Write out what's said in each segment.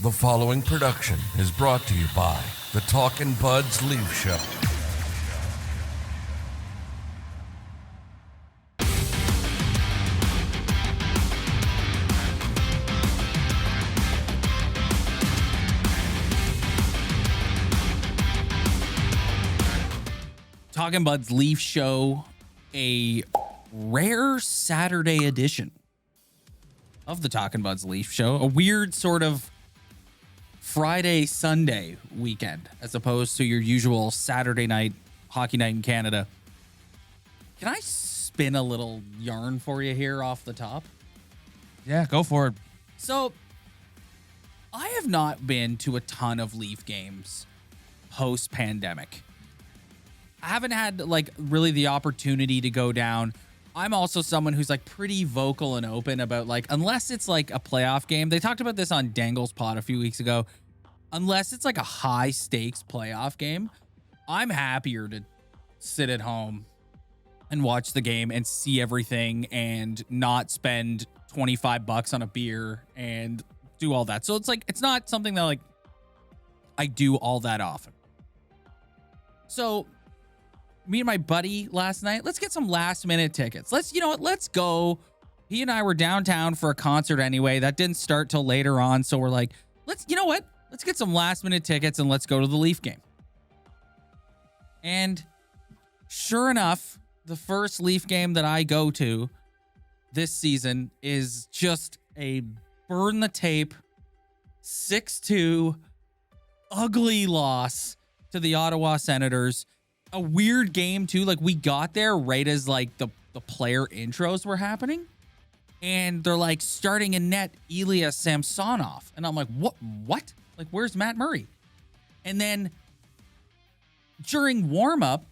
The following production is brought to you by the Talkin' Buds Leaf Show. Talkin' Buds Leaf Show, a rare Saturday edition of the Talkin' Buds Leaf Show. A weird sort of Friday, Sunday weekend, as opposed to your usual Saturday night hockey night in Canada. Can I spin a little yarn for you here off the top? Yeah, go for it. So, I have not been to a ton of Leaf games post-pandemic. I haven't had like really the opportunity to go down. I'm also someone who's like pretty vocal and open about like, unless it's like a playoff game. They talked about this on Dangle's pod a few weeks ago. Unless it's like a high stakes playoff game, I'm happier to sit at home and watch the game and see everything and not spend $25 on a beer and do all that. So it's like, it's not something that like I do all that often. So me and my buddy last night, let's get some last minute tickets. Let's go. He and I were downtown for a concert anyway. That didn't start till later on. So we're like, let's get some last minute tickets and let's go to the Leaf game. And sure enough, the first Leaf game that I go to this season is just a burn the tape 6-2 ugly loss to the Ottawa Senators. A weird game too. Like we got there right as like the player intros were happening. And they're like starting in net Ilya Samsonov. And I'm like, what? Like, where's Matt Murray? And then during warm-up,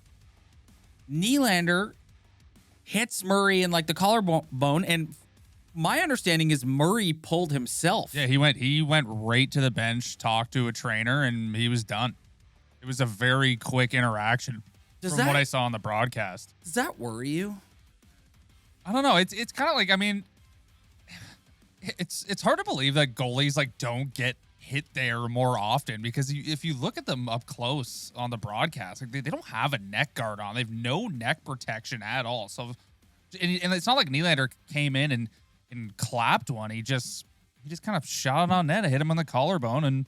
Nylander hits Murray in like the collarbone. And my understanding is Murray pulled himself. Yeah, he went right to the bench, talked to a trainer, and he was done. It was a very quick interaction what I saw on the broadcast. Does that worry you? I don't know. It's kind of like, I mean, it's hard to believe that goalies like don't get hit there more often because if you look at them up close on the broadcast, like they don't have a neck guard on. They have no neck protection at all. So, and it's not like Nylander came in and clapped one. He just kind of shot it on net and hit him on the collarbone. And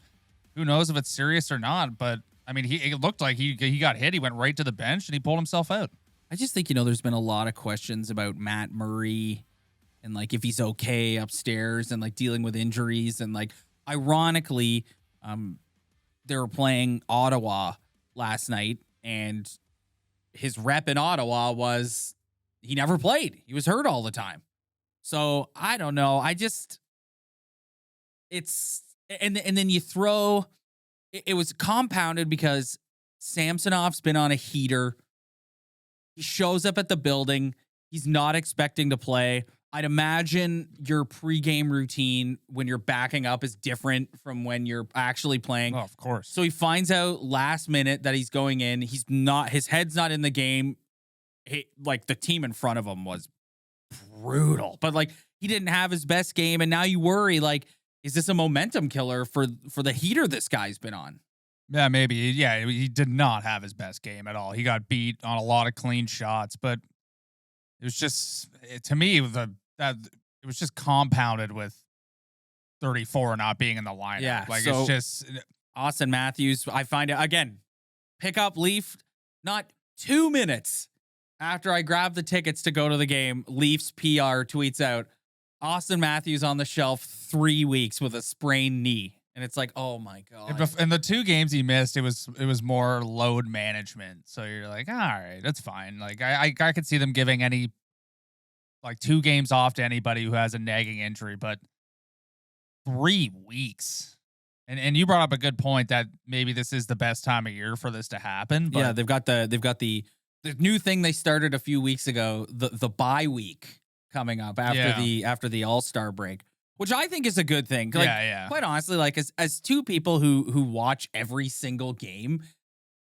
who knows if it's serious or not. But I mean, it looked like he got hit. He went right to the bench and he pulled himself out. I just think, there's been a lot of questions about Matt Murray and like if he's okay upstairs and like dealing with injuries. And like, ironically, they were playing Ottawa last night and his rep in Ottawa was he never played. He was hurt all the time. So I don't know. And then you throw, it was compounded because Samsonov's been on a heater. He shows up at the building. He's not expecting to play. I'd imagine your pregame routine when you're backing up is different from when you're actually playing. Oh, of course. So he finds out last minute that he's going in. His head's not in the game. Like the team in front of him was brutal, but like he didn't have his best game. And now you worry, like, is this a momentum killer for the heater this guy's been on? Yeah, maybe. Yeah, he did not have his best game at all. He got beat on a lot of clean shots, but it was just, to me, it was just compounded with 34 not being in the lineup. Yeah, like so it's just Auston Matthews. I find it again, pick up Leaf, not 2 minutes after I grab the tickets to go to the game. Leafs PR tweets out, Auston Matthews on the shelf 3 weeks with a sprained knee. And it's like, oh my God. And the 2 games he missed, it was more load management. So you're like, all right, that's fine. Like I could see them giving any like 2 games off to anybody who has a nagging injury, but 3 weeks. And you brought up a good point that maybe this is the best time of year for this to happen. But yeah, they've got the new thing they started a few weeks ago, the bye week coming up after the All-Star break, which I think is a good thing. Like, yeah. Quite honestly, like as two people who watch every single game,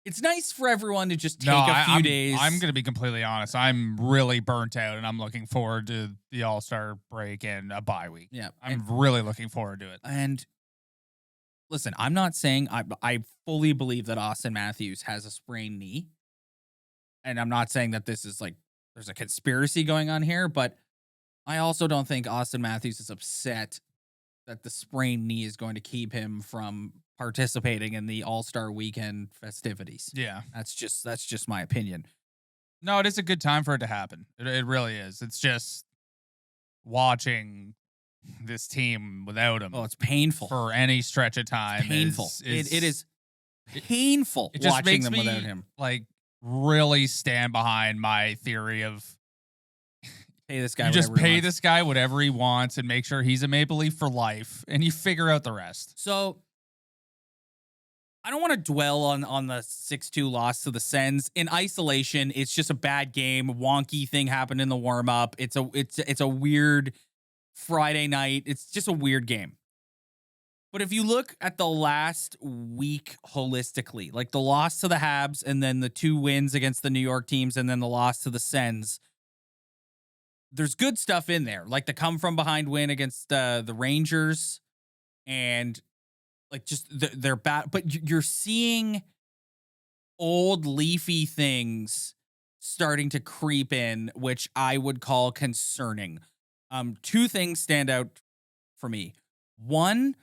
it's nice for everyone to just take a few days. I'm going to be completely honest. I'm really burnt out, and I'm looking forward to the All-Star break and a bye week. Yeah. I'm really looking forward to it. And listen, I'm not saying I fully believe that Auston Matthews has a sprained knee. And I'm not saying that this is like there's a conspiracy going on here, but I also don't think Auston Matthews is upset that the sprained knee is going to keep him from participating in the All-Star weekend festivities. Yeah. That's just my opinion. No, it is a good time for it to happen. It really is. It's just watching this team without him Oh, it's painful. for any stretch of time. Painful. Is It is painful it just watching makes them me without him. like really stand behind my theory of Pay this guy. you just whatever he pay wants. this guy whatever he wants and make sure he's a Maple Leaf for life, and you figure out the rest. So I don't want to dwell on the 6-2 loss to the Sens. In isolation, it's just a bad game. Wonky thing happened in the warm-up. It's a weird Friday night. It's just a weird game. But if you look at the last week holistically, like the loss to the Habs and then the 2 wins against the New York teams and then the loss to the Sens, there's good stuff in there. Like the come from behind win against the Rangers and like just they're bad. But you're seeing old leafy things starting to creep in, which I would call concerning. 2 things stand out for me. One,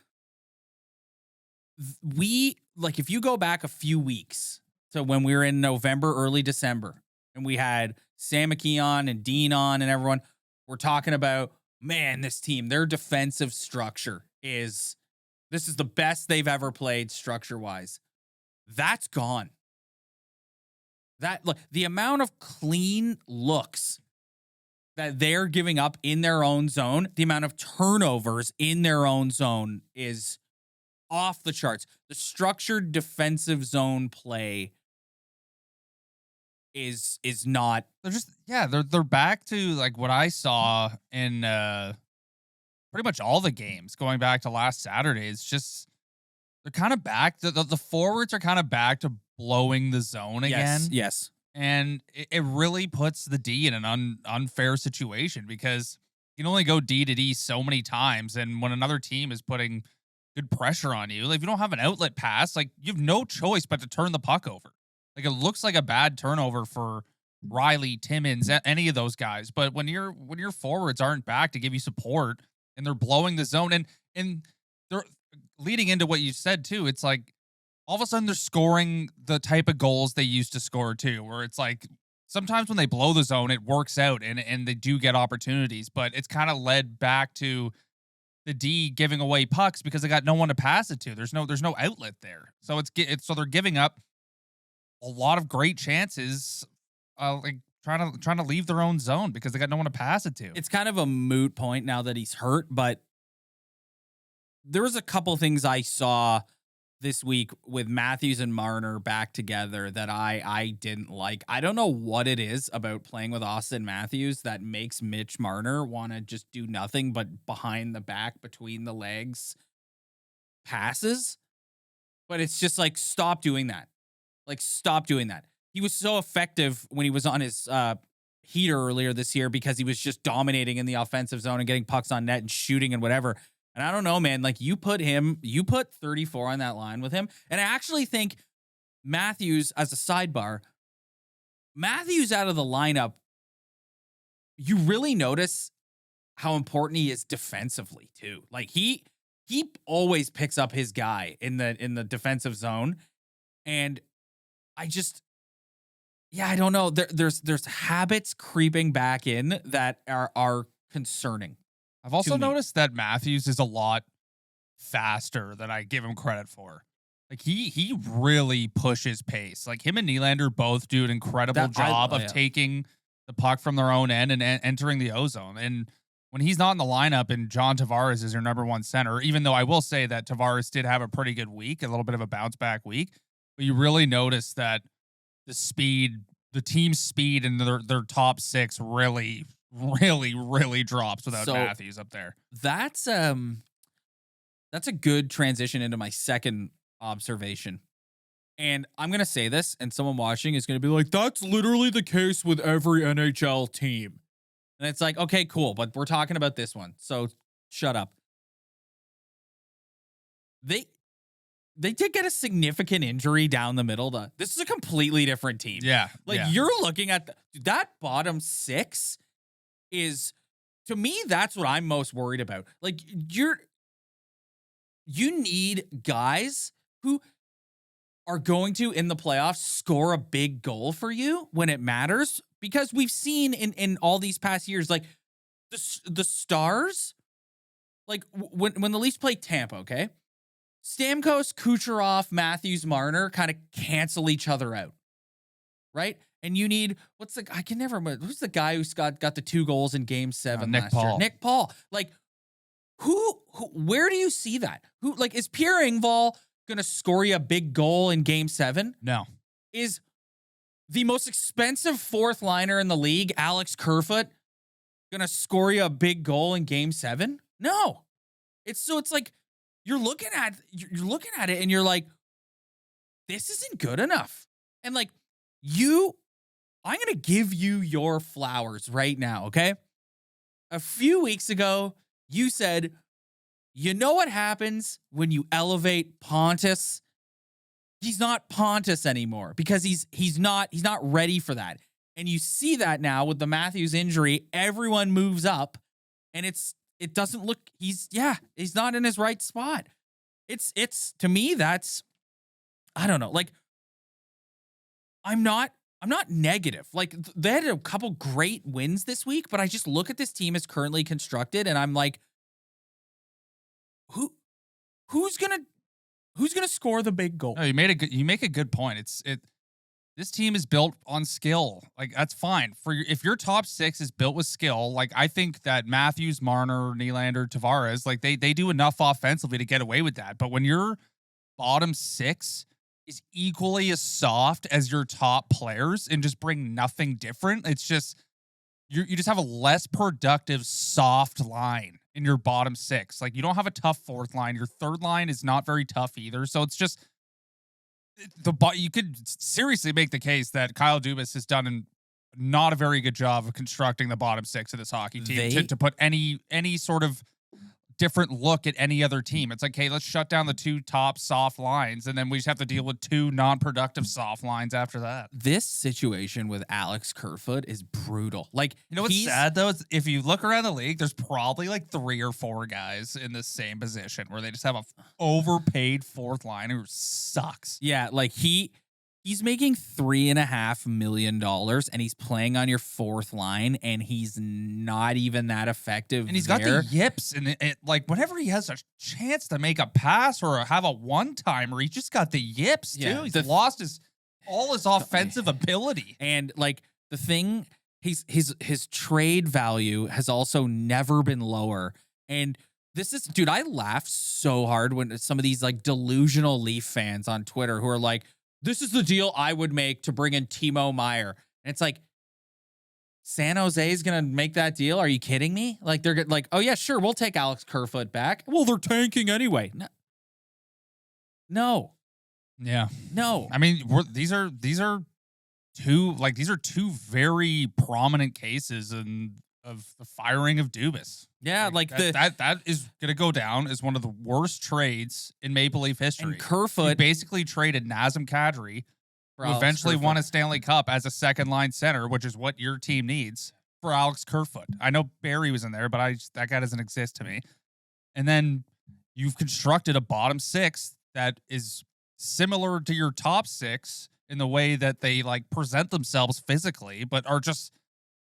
if you go back a few weeks to when we were in November, early December, and we had Sam McKeon and Dean on and everyone, we're talking about, man, this team, their defensive structure this is the best they've ever played structure-wise. That's gone. The amount of clean looks that they're giving up in their own zone, the amount of turnovers in their own zone is off the charts. The structured defensive zone play is not. They're back to like what I saw in pretty much all the games going back to last Saturday. It's just they're kind of back. The forwards are kind of back to blowing the zone again. Yes. And it really puts the D in an unfair situation because you can only go D to D so many times. And when another team is putting good pressure on you, like if you don't have an outlet pass, like you have no choice but to turn the puck over. Like it looks like a bad turnover for Riley, Timmins, any of those guys. But when your forwards aren't back to give you support and they're blowing the zone and they're leading into what you said too, it's like all of a sudden they're scoring the type of goals they used to score too, where it's like sometimes when they blow the zone, it works out and they do get opportunities, but it's kind of led back to the D giving away pucks because they got no one to pass it to. There's no outlet there. So so they're giving up a lot of great chances, like trying to leave their own zone because they got no one to pass it to. It's kind of a moot point now that he's hurt, but there was a couple things I saw this week with Matthews and Marner back together that I didn't like. I don't know what it is about playing with Auston Matthews that makes Mitch Marner want to just do nothing but behind the back, between the legs passes. But it's just like, stop doing that. Like, stop doing that. He was so effective when he was on his heater earlier this year because he was just dominating in the offensive zone and getting pucks on net and shooting and whatever. And I don't know, man, like you put 34 on that line with him. And I actually think Matthews, as a sidebar, Matthews out of the lineup, you really notice how important he is defensively too. Like he always picks up his guy in the defensive zone. And I don't know. There's habits creeping back in that are concerning. I've also noticed that Matthews is a lot faster than I give him credit for. Like he really pushes pace. Like him and Nylander both do an incredible job of taking the puck from their own end and entering the ozone. And when he's not in the lineup and John Tavares is your number one center, even though I will say that Tavares did have a pretty good week, a little bit of a bounce back week, but you really notice that the team's speed and their top 6 really drops without Matthews up there. That's a good transition into my second observation. And I'm going to say this, and someone watching is going to be like, that's literally the case with every NHL team. And it's like, okay, cool, but we're talking about this one, so shut up. they did get a significant injury down the middle. This is a completely different team. Yeah. You're looking at that bottom six is, to me, that's what I'm most worried about. Like, you need guys who are going to, in the playoffs, score a big goal for you when it matters, because we've seen in all these past years, like the Stars, like when the Leafs play Tampa, okay, Stamkos, Kucherov, Matthews, Marner kind of cancel each other out, right? And you need, who's the guy who's got the 2 goals in Game 7 Nick last Paul. year? Nick Paul. Like, where do you see that? Is Pierre Engvall gonna score you a big goal in Game 7? No. Is the most expensive fourth liner in the league, Alex Kerfoot, gonna score you a big goal in Game 7? No. It's like you're looking at it and you're like, this isn't good enough. And like, I'm gonna give you your flowers right now, okay? A few weeks ago, you said, you know what happens when you elevate Pontus? He's not Pontus anymore because he's not ready for that. And you see that now with the Matthews injury. Everyone moves up, and it doesn't look, he's not in his right spot. It's to me, that's, I don't know. Like, I'm not negative. Like, they had a couple great wins this week, but I just look at this team as currently constructed, and I'm like, who's gonna score the big goal? No, you make a good point. This team is built on skill. Like, that's fine. If your top 6 is built with skill, like, I think that Matthews, Marner, Nylander, Tavares, like, they do enough offensively to get away with that. But when your bottom 6 is equally as soft as your top players and just bring nothing different, it's just you just have a less productive soft line in your bottom 6. Like, you don't have a tough fourth line. Your third line is not very tough either. So it's just you could seriously make the case that Kyle Dubas has done not a very good job of constructing the bottom 6 of this hockey team to put any sort of different look at any other team. It's like, hey, let's shut down the 2 top soft lines, and then we just have to deal with 2 non-productive soft lines after that. This situation with Alex Kerfoot is brutal. Like, you know what's sad though? Is if you look around the league, there's probably like 3 or 4 guys in the same position where they just have a overpaid fourth liner who sucks. Yeah, like he's making $3.5 million, and he's playing on your fourth line, and he's not even that effective. And he's got the yips, and like, whenever he has a chance to make a pass or have a one-timer, he just got the yips too. Yeah, he's lost all his offensive ability. And like, the thing, his trade value has also never been lower. And this is, dude, I laugh so hard when some of these like delusional Leaf fans on Twitter who are like, this is the deal I would make to bring in Timo Meier. And it's like, San Jose is going to make that deal? Are you kidding me? Like, they're like, oh yeah, sure, we'll take Alex Kerfoot back. Well, they're tanking anyway. No. Yeah. No. I mean, these are two very prominent cases of the firing of Dubas. Yeah, like that is gonna go down as one of the worst trades in Maple Leaf history. And Kerfoot, he basically traded Nazem Kadri, who eventually won a Stanley Cup as a second line center, which is what your team needs, for Alex Kerfoot. I know Barry was in there, but that guy doesn't exist to me. And then you've constructed a bottom 6 that is similar to your top 6 in the way that they like present themselves physically, but are just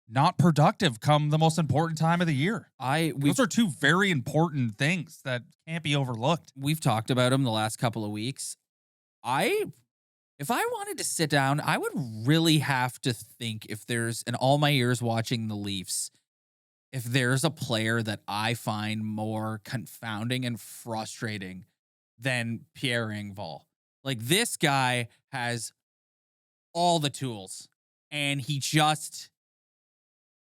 not productive come the most important time of the year. Those are 2 very important things that can't be overlooked. We've talked about them the last couple of weeks. If I wanted to sit down, I would really have to think, if there's, in all my years watching the Leafs, if there's a player that I find more confounding and frustrating than Pierre Engvall. Like, this guy has all the tools, and he's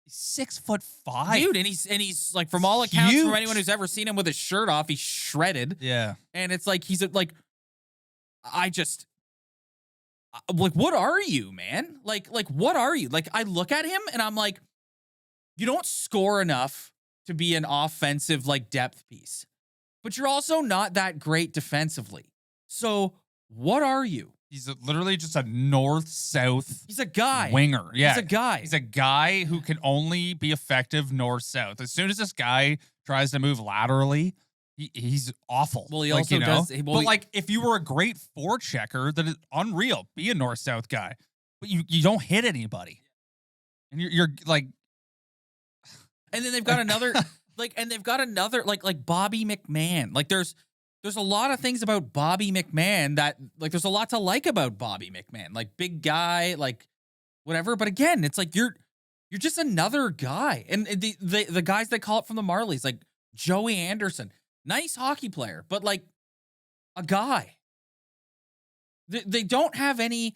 6'5", dude, and he's like, from all accounts, from anyone who's ever seen him with his shirt off, he's shredded. Yeah, and it's like like, what are you, man? Like what are you? Like, I look at him and I'm like, you don't score enough to be an offensive like depth piece, but you're also not that great defensively. So what are you? He's literally just a north-south He's a guy. winger. Yeah. He's a guy. He's a guy who can only be effective north-south. As soon as this guy tries to move laterally, he's awful. Well, he like, also you know? does. Well, But like, if you were a great forechecker, then it's unreal. Be a north-south guy, but you don't hit anybody, and you're like, and then they've got another like Bobby McMahon. Like there's a lot of things about Bobby McMahon that like there's a lot to like about Bobby McMahon. Like big guy, like whatever. But again, it's like you're just another guy. And the guys that call it from the Marlies, like Joey Anderson, nice hockey player, but like a guy. They don't have any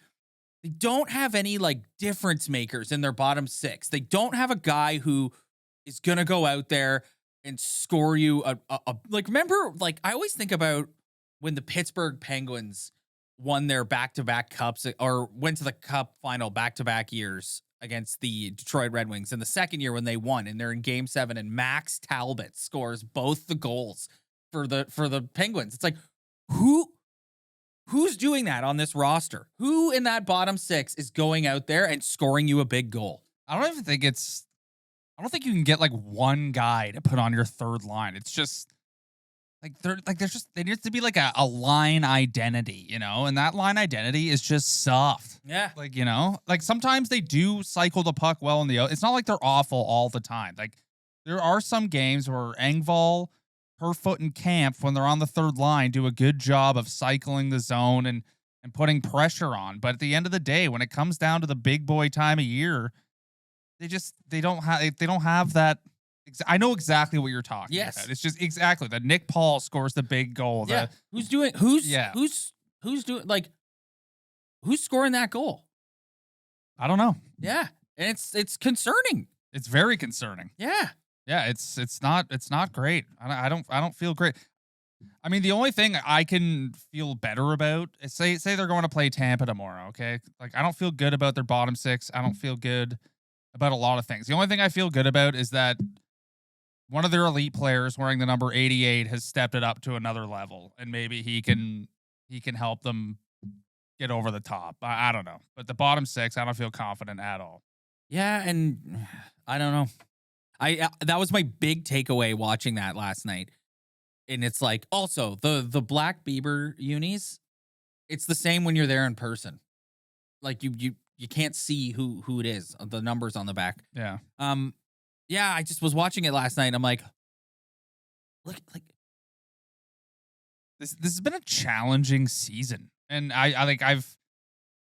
like difference makers in their bottom six. They don't have a guy who is gonna go out there and score you a like, remember, like I always think about when the Pittsburgh Penguins won their back-to-back cups or went to the cup final back-to-back years against the Detroit Red Wings. And the second year when they won and they're in game 7 and Max Talbot scores both the goals for the Penguins. It's like, who's doing that on this roster? Who in that bottom six is going out there and scoring you a big goal? I don't think you can get like one guy to put on your third line. It's just there needs to be like a line identity, you know, and that line identity is just soft. Yeah. Like, you know, like sometimes they do cycle the puck well in the, it's not like they're awful all the time. Like there are some games where Engvall, Herfoot, and Kampf, when they're on the third line, do a good job of cycling the zone and putting pressure on. But at the end of the day, when it comes down to the big boy time of year, they don't have that. I know exactly what you're talking about. It's just exactly that Nick Paul scores the big goal. Yeah. Who's doing who's scoring that goal? I don't know. Yeah. And it's concerning. It's very concerning. Yeah. Yeah, it's not great. I don't feel great. I mean, the only thing I can feel better about is say they're going to play Tampa tomorrow, okay? Like I don't feel good about their bottom six. I don't feel good about a lot of things. The only thing I feel good about is that one of their elite players wearing the number 88 has stepped it up to another level, and maybe he can help them get over the top. I don't know. But the bottom six, I don't feel confident at all. Yeah, and I don't know. That was my big takeaway watching that last night. And it's like also the Black Bieber unis, it's the same when you're there in person. Like you can't see who it is, the numbers on the back. Yeah. Yeah, I just was watching it last night and I'm like, look, like this has been a challenging season. And I've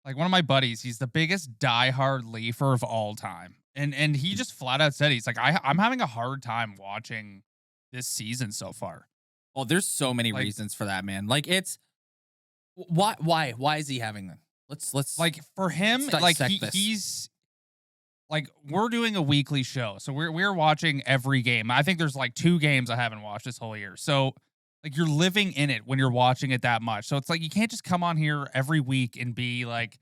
one of my buddies, he's the biggest diehard Leafer of all time. And he just flat out said, he's like, I'm having a hard time watching this season so far. Oh, there's so many reasons for that, man. Like it's why is he having them? Let's like for him, like he's like, we're doing a weekly show. So we're watching every game. I think there's like 2 games I haven't watched this whole year. So like you're living in it when you're watching it that much. So it's like you can't just come on here every week and be like,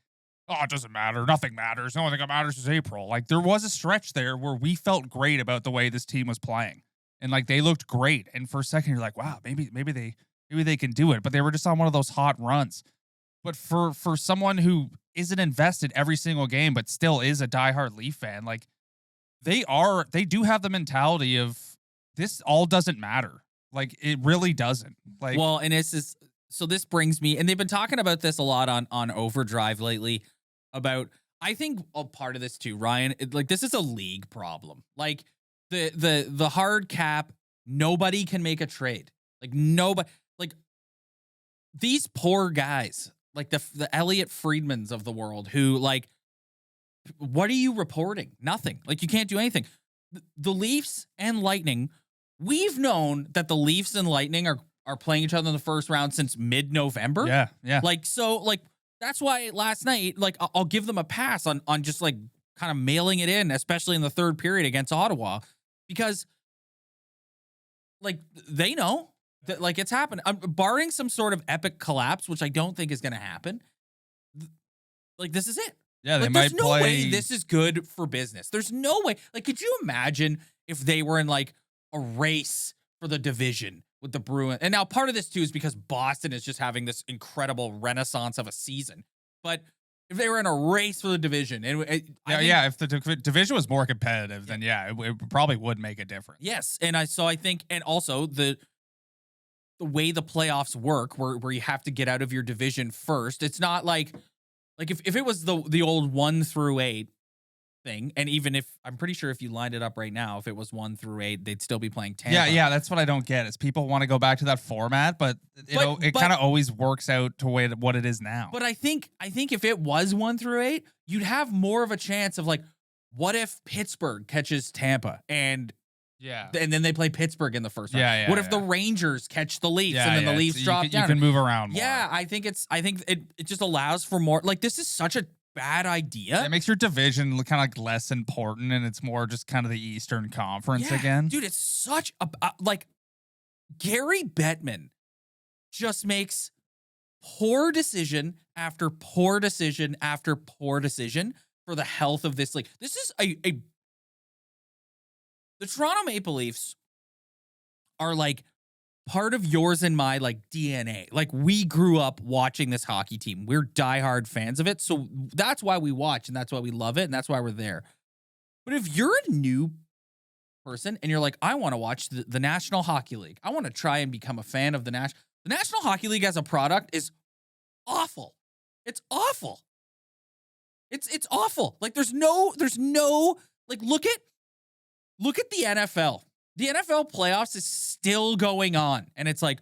oh, it doesn't matter. Nothing matters. The only thing that matters is April. Like there was a stretch there where we felt great about the way this team was playing. And like they looked great. And for a second you're like, wow, maybe they can do it. But they were just on one of those hot runs. But for someone who isn't invested every single game, but still is a diehard Leaf fan, like they do have the mentality of this all doesn't matter. Like it really doesn't. Like, well, and this brings me, and they've been talking about this a lot on Overdrive lately about, I think a part of this too, Ryan, like this is a league problem. Like the hard cap, nobody can make a trade. Like nobody, like these poor guys, like the Elliot Friedmans of the world who like, what are you reporting? Nothing. Like you can't do anything. The Leafs and Lightning, we've known that the Leafs and Lightning are playing each other in the first round since mid-November. Yeah. Like, so like, that's why last night, like I'll give them a pass on just like kind of mailing it in, especially in the third period against Ottawa, because like they know that like it's happened. Barring some sort of epic collapse, which I don't think is going to happen. Like this is it. Yeah, like, they might there's no play. way this is good for business. There's no way. Like, could you imagine if they were in like a race for the division with the Bruins. And now part of this too is because Boston is just having this incredible renaissance of a season. But if they were in a race for the division, if the division was more competitive, then it probably would make a difference. Yes, and I think, and also the way the playoffs work, where you have to get out of your division first. It's not like if it was the old 1 through 8 thing, and even if I'm pretty sure if you lined it up right now, if it was 1 through 8, they'd still be playing Tampa. Yeah, that's what I don't get is people want to go back to that format, but it kind of always works out to what it is now. But I think if it was 1 through 8, you'd have more of a chance of like, what if Pittsburgh catches Tampa and then they play Pittsburgh in the first round? What if the Rangers catch the Leafs and then the Leafs drop down? You can move around more. Yeah, I think it just allows for more. Like, this is such a bad idea. It makes your division look kind of like less important, and it's more just kind of the Eastern Conference again. Dude, it's such a like Gary Bettman just makes poor decision after poor decision after poor decision for the health of this league. This is the Toronto Maple Leafs are like part of yours and my like DNA. Like, we grew up watching this hockey team. We're diehard fans of it. So that's why we watch, and that's why we love it, and that's why we're there. But if you're a new person and you're like, I want to watch the National Hockey League, I want to try and become a fan of the National Hockey League as a product is awful. It's awful. It's awful. Like, there's no like, look at the NFL. The NFL playoffs is still going on. And it's like,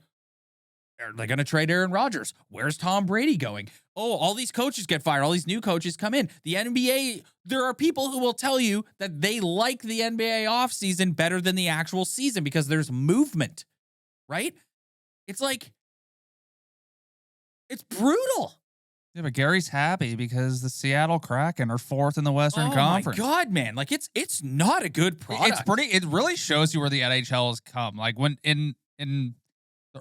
are they going to trade Aaron Rodgers? Where's Tom Brady going? Oh, all these coaches get fired. All these new coaches come in. The NBA, there are people who will tell you that they like the NBA offseason better than the actual season because there's movement, right? It's like, it's brutal. Yeah, but Gary's happy because the Seattle Kraken are 4th in the Western Conference. Oh my God, man. Like, it's not a good product. It really shows you where the NHL has come. Like, when in the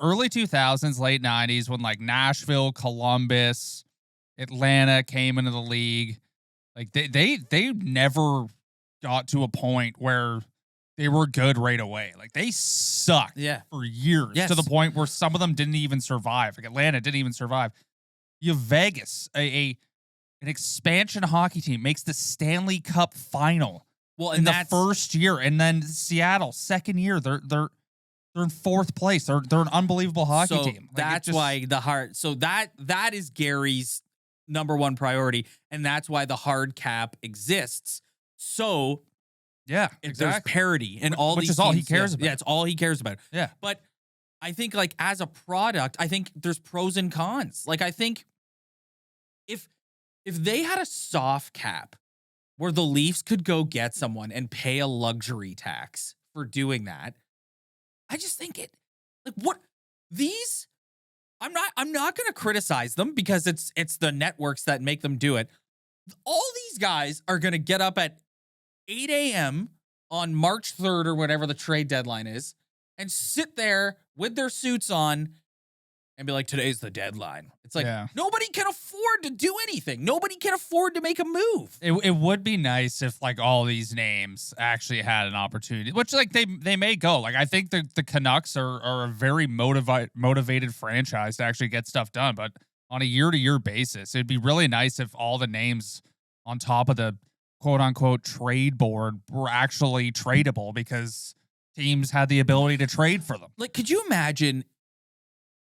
early 2000s, late 90s, when like Nashville, Columbus, Atlanta came into the league, like they never got to a point where they were good right away. Like, they sucked for years to the point where some of them didn't even survive. Like, Atlanta didn't even survive. You have Vegas, an expansion hockey team, makes the Stanley Cup final in the first year, and then Seattle, second year, they're in 4th place. They're an unbelievable hockey team. Like, that's why the hard. So that is Gary's number one priority, and that's why the hard cap exists. So there's parity and all these, which is all he cares about. Yeah, it's all he cares about. Yeah, but I think, like, as a product, I think there's pros and cons. Like, I think if they had a soft cap where the Leafs could go get someone and pay a luxury tax for doing that, I just think I'm not going to criticize them because it's the networks that make them do it. All these guys are going to get up at 8 a.m. on March 3rd or whatever the trade deadline is and sit there with their suits on and be like, today's the deadline. It's like, nobody can afford to do anything. Nobody can afford to make a move. It would be nice if, like, all these names actually had an opportunity, which, like, they may go. Like, I think the Canucks are a very motivated franchise to actually get stuff done. But on a year-to-year basis, it'd be really nice if all the names on top of the quote-unquote trade board were actually tradable because teams had the ability to trade for them. Like, could you imagine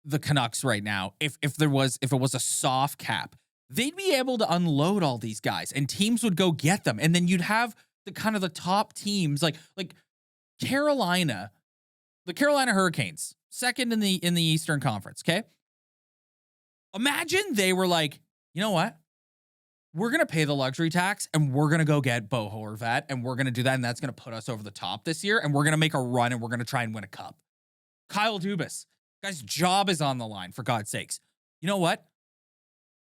the Canucks right now if it was a soft cap? They'd be able to unload all these guys and teams would go get them, and then you'd have the kind of the top teams like Carolina, the Carolina Hurricanes, second in the Eastern Conference. Okay, imagine they were like, you know what? We're going to pay the luxury tax and we're going to go get Bo Horvat and we're going to do that. And that's going to put us over the top this year. And we're going to make a run and we're going to try and win a cup. Kyle Dubas, guy's job is on the line, for God's sakes. You know what?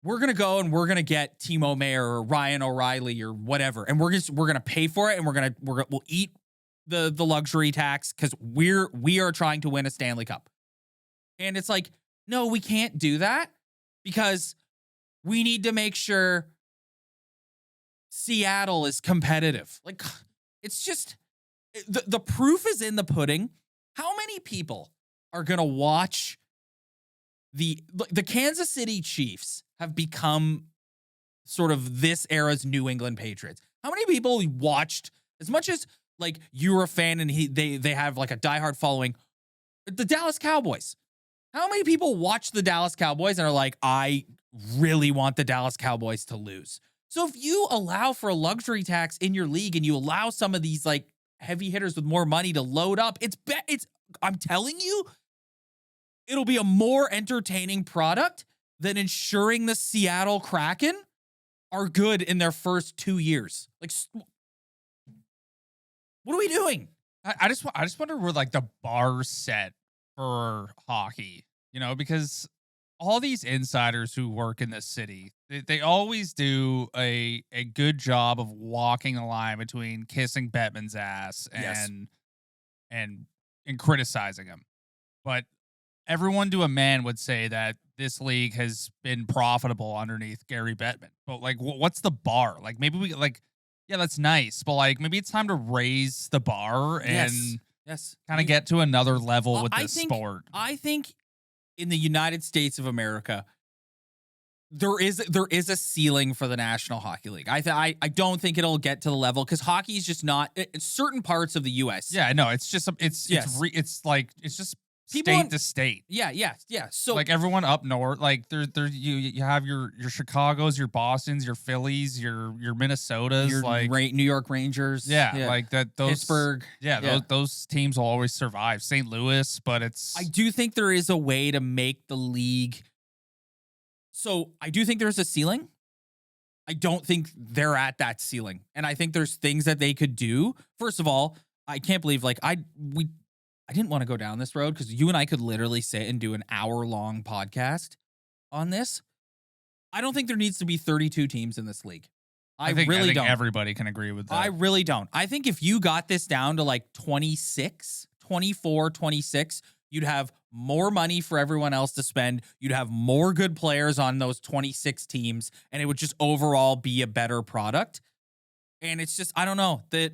We're going to go and we're going to get Timo Meyer or Ryan O'Reilly or whatever. And we're going to pay for it. And we'll eat the luxury tax because we are trying to win a Stanley Cup. And it's like, no, we can't do that because we need to make sure Seattle is competitive. Like, it's just the proof is in the pudding. How many people are going to watch the Kansas City Chiefs have become sort of this era's New England Patriots. How many people watched, as much as like you're a fan and they have like a diehard following, the Dallas Cowboys? How many people watch the Dallas Cowboys and are like, I really want the Dallas Cowboys to lose? So if you allow for a luxury tax in your league and you allow some of these like heavy hitters with more money to load up, I'm telling you, it'll be a more entertaining product than ensuring the Seattle Kraken are good in their first 2 years. Like, what are we doing? I just wonder where like the bar's set for hockey, because all these insiders who work in this city, they always do a good job of walking a line between kissing Bettman's ass and criticizing him. But everyone to a man would say that this league has been profitable underneath Gary Bettman. But like, what's the bar? Like, maybe we like, yeah, that's nice, but like maybe it's time to raise the bar and kind of get to another level with this sport. I think in the United States of America, there is a ceiling for the National Hockey League. I don't think it'll get to the level because hockey is just not certain parts of the U.S. Yeah, no, it's just it's just state to state. Yeah. So like everyone up north, like you have your Chicagos, your Bostons, your Phillies, your Minnesotas, your like New York Rangers. Yeah, like that. Those Pittsburgh. Those teams will always survive. St. Louis, but I do think there is a way to make the league. So I do think there's a ceiling. I don't think they're at that ceiling, and I think there's things that they could do. First of all, I can't believe I didn't want to go down this road because you and I could literally sit and do an hour-long podcast on this. I don't think there needs to be 32 teams in this league. I think don't. Everybody can agree with that. I really don't. I think if you got this down to like 26, 24, 26, you'd have more money for everyone else to spend. You'd have more good players on those 26 teams, and it would just overall be a better product. And it's just, I don't know, that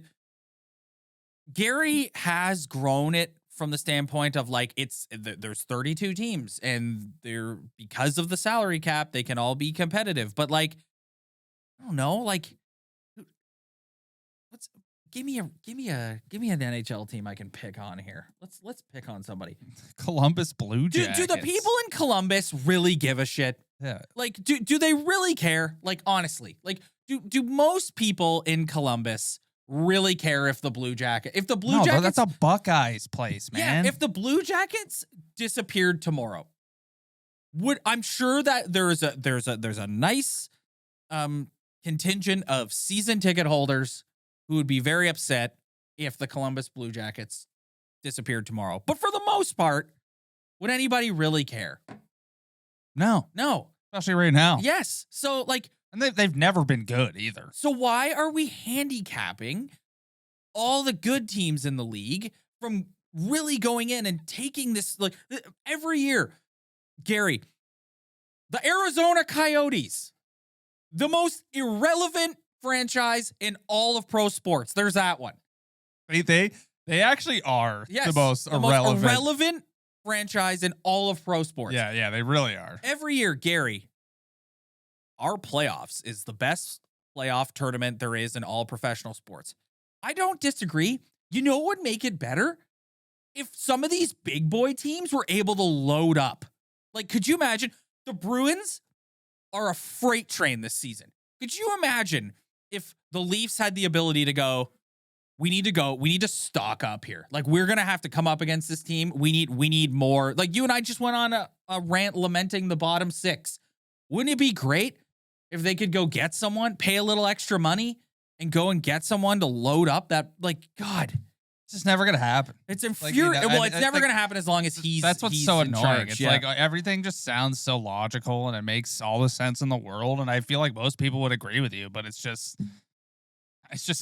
Gary has grown it from the standpoint of like there's 32 teams and they're because of the salary cap they can all be competitive, but like I don't know, like give me an NHL team I can pick on here. Let's pick on somebody. Columbus Blue Jackets. Do the people in Columbus really give a shit? Yeah. Like do they really care? Like honestly, like do most people in Columbus really care if the Blue Jackets, that's a Buckeyes place, man. Yeah, if the Blue Jackets disappeared tomorrow, I'm sure that there's a nice contingent of season ticket holders who would be very upset if the Columbus Blue Jackets disappeared tomorrow. But for the most part, would anybody really care? No. Especially right now. Yes. So like, and they've never been good either. So why are we handicapping all the good teams in the league from really going in and taking this, like every year? Gary, the Arizona Coyotes, the most irrelevant franchise in all of pro sports. There's that one. They actually are the most irrelevant franchise in all of pro sports. Yeah, they really are. Every year, Gary, our playoffs is the best playoff tournament there is in all professional sports. I don't disagree. You know what would make it better? If some of these big boy teams were able to load up. Like, could you imagine? The Bruins are a freight train this season. Could you imagine if the Leafs had the ability to go, we need to stock up here. Like, we're going to have to come up against this team. We need more. Like, you and I just went on a rant lamenting the bottom six. Wouldn't it be great if they could go get someone, pay a little extra money, and go and get someone to load up that, like, God. It's just never going to happen. It's infuriating. Well, it's never going to happen as long as that's what's so annoying. Charge. It's like everything just sounds so logical and it makes all the sense in the world. And I feel like most people would agree with you, but it's just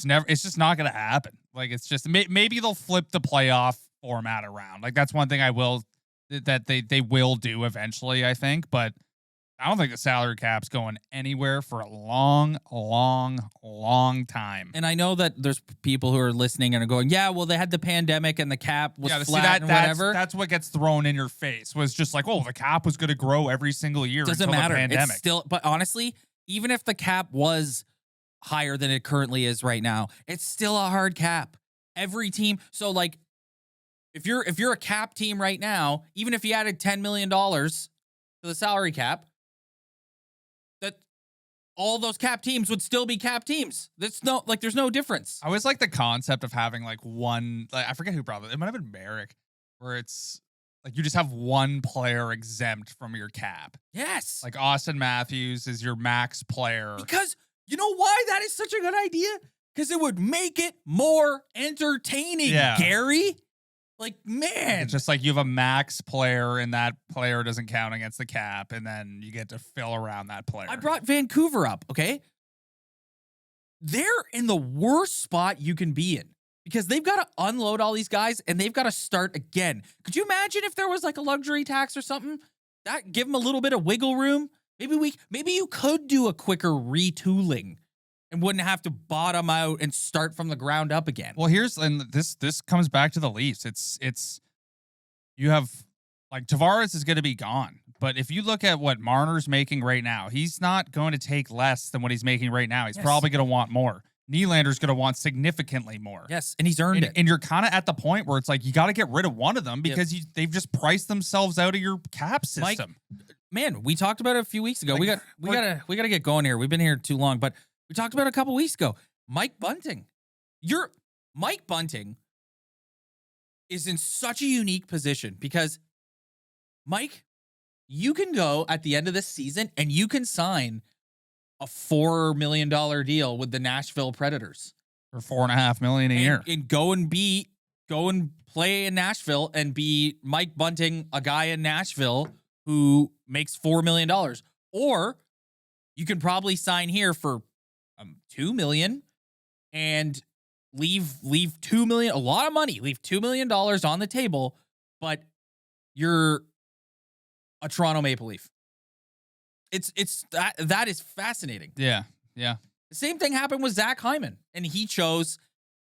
not going to happen. Like, it's just, maybe they'll flip the playoff format around. Like, that's one thing that they will do eventually, I think. But I don't think the salary cap's going anywhere for a long, long, long time. And I know that there's people who are listening and are going, yeah, well, they had the pandemic and the cap was flat and whatever. That's what gets thrown in your face, was just like, oh, the cap was going to grow every single year Doesn't until matter. the pandemic. It's still, but honestly, even if the cap was higher than it currently is right now, it's still a hard cap. Every team. So like, if you're a cap team right now, even if you added $10 million to the salary cap, that all those cap teams would still be cap teams. There's no difference. I always like the concept of having like one, like, I forget who brought it. It might have been Merrick, where it's like you just have one player exempt from your cap. Yes. Like Auston Matthews is your max player. Because you know why that is such a good idea? Because it would make it more entertaining, Gary. Like, man. It's just like you have a max player and that player doesn't count against the cap, and then you get to fill around that player. I brought Vancouver up, okay? They're in the worst spot you can be in because they've got to unload all these guys and they've got to start again. Could you imagine if there was like a luxury tax or something? That give them a little bit of wiggle room. Maybe you could do a quicker retooling and wouldn't have to bottom out and start from the ground up again. Well, this comes back to the Leafs. It's you have like Tavares is going to be gone, but if you look at what Marner's making right now, he's not going to take less than what he's making right now. He's probably going to want more. Nylander's going to want significantly more. Yes, and he's earned it. And you're kind of at the point where it's like you got to get rid of one of them because they've just priced themselves out of your cap system. Mike, man, we talked about it a few weeks ago. Like, we gotta get going here. We've been here too long, but we talked about it a couple weeks ago. Mike Bunting. Mike Bunting is in such a unique position because, Mike, you can go at the end of this season and you can sign a $4 million deal with the Nashville Predators for $4.5 million a year, and go and play in Nashville and be Mike Bunting, a guy in Nashville who makes $4 million. Or you can probably sign here for $2 million and leave $2 million, a lot of money, leave $2 million on the table, but you're a Toronto Maple Leaf. It's that is fascinating. Yeah. The same thing happened with Zach Hyman, and he chose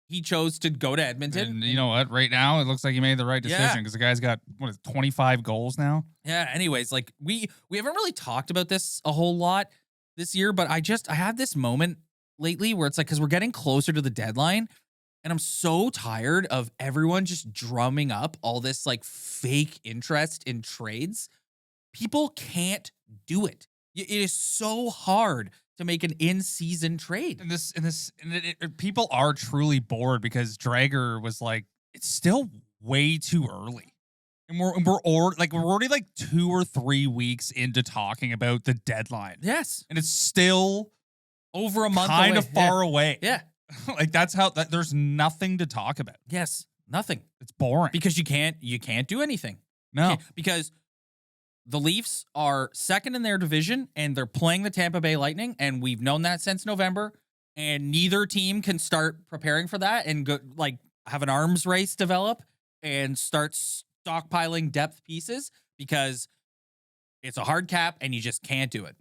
to go to Edmonton. And you know what? Right now, it looks like he made the right decision because the guy's got 25 goals now. Yeah. Anyways, like we haven't really talked about this a whole lot this year, but I had this moment lately where it's like, because we're getting closer to the deadline, and I'm so tired of everyone just drumming up all this like fake interest in trades. People can't do it. It is so hard to make an in-season trade. And people are truly bored because Drager was like, it's still way too early. And we're already like 2 or 3 weeks into talking about the deadline. Yes. And it's still over a month kind of far away. Yeah. Like that's how there's nothing to talk about. Yes. Nothing. It's boring. Because you can't do anything. No. Because the Leafs are second in their division and they're playing the Tampa Bay Lightning, and we've known that since November, and neither team can start preparing for that and go like have an arms race develop and start stockpiling depth pieces because it's a hard cap and you just can't do it.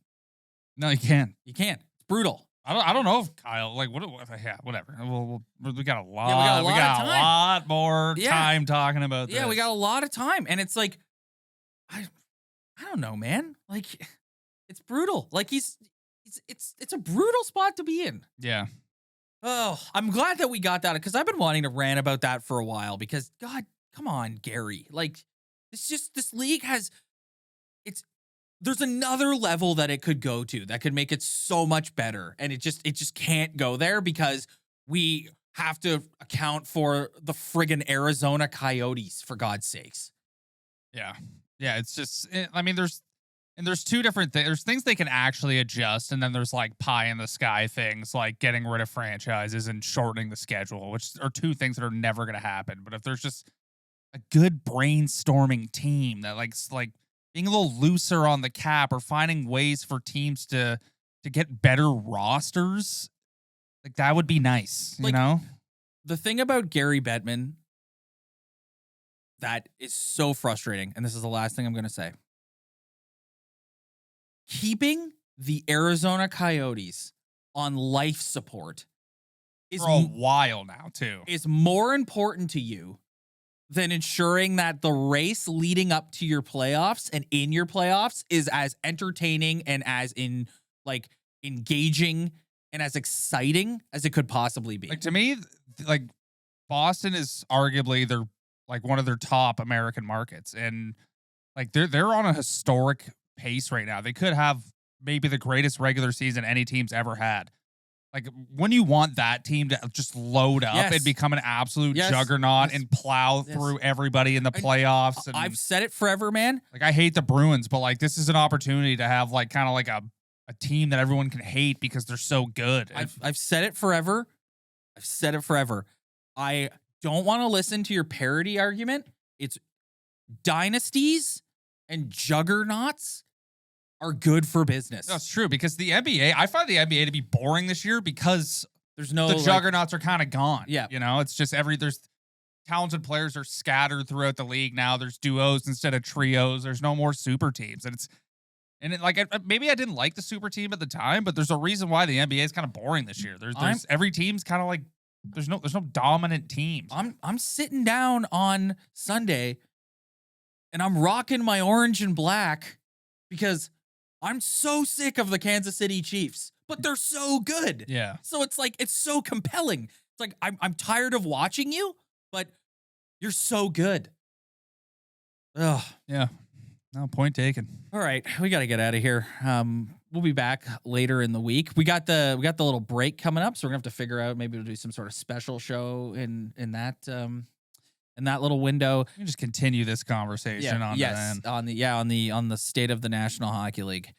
No, you can't. You can't. It's brutal. I don't know if Kyle, like, whatever. We got a lot. Yeah, we got a lot more time talking about this. Yeah, we got a lot of time, and it's like, I don't know, man. Like, it's brutal. Like it's a brutal spot to be in. Yeah. Oh, I'm glad that we got that because I've been wanting to rant about that for a while because God, come on, Gary. Like, this league there's another level that it could go to that could make it so much better. And it just can't go there because we have to account for the friggin' Arizona Coyotes, for God's sakes. Yeah. Yeah. It's just, I mean, there's two different things. There's things they can actually adjust. And then there's like pie in the sky things like getting rid of franchises and shortening the schedule, which are two things that are never going to happen. But if there's just a good brainstorming team that likes like being a little looser on the cap or finding ways for teams to get better rosters, like that would be nice, you know? The thing about Gary Bettman that is so frustrating, and this is the last thing I'm going to say. keeping the Arizona Coyotes on life support is For a while now, too. is more important to you than ensuring that the race leading up to your playoffs and in your playoffs is as entertaining and as engaging and as exciting as it could possibly be. Like, to me, like, Boston is arguably one of their top American markets, and like they're on a historic pace right now. They could have maybe the greatest regular season any team's ever had. Like, when you want that team to just load up Yes. and become an absolute Yes. juggernaut Yes. and plow Yes. through everybody in the playoffs. And I've said it forever, man. like, I hate the Bruins, but like, this is an opportunity to have like kind of like a team that everyone can hate because they're so good. I've said it forever. I've said it forever. I don't want to listen to your parody argument. It's dynasties and juggernauts are good for business. That's true, because the NBA, I find the NBA to be boring this year because There's no the like, juggernauts are kind of gone. Yeah. You know, it's just there's talented players are scattered throughout the league now. There's duos instead of trios. There's no more super teams. Maybe I didn't like the super team at the time, but there's a reason why the NBA is kind of boring this year. There's every team's kind of like, there's no dominant teams. I'm sitting down on Sunday and I'm rocking my orange and black because I'm so sick of the Kansas City Chiefs, but they're so good. Yeah. So it's like, it's so compelling. It's like, I'm tired of watching you, but you're so good. Ugh. Yeah. No, point taken. All right, we got to get out of here. We'll be back later in the week. We got the little break coming up, so we're gonna have to figure out, maybe we'll do some sort of special show in that little window. You can just continue this conversation on yes, then. on the state of the National Hockey League.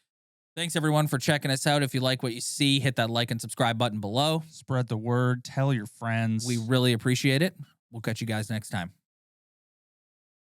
Thanks everyone for checking us out. If you like what you see, hit that like and subscribe button below. Spread the word. Tell your friends. We really appreciate it. We'll catch you guys next time.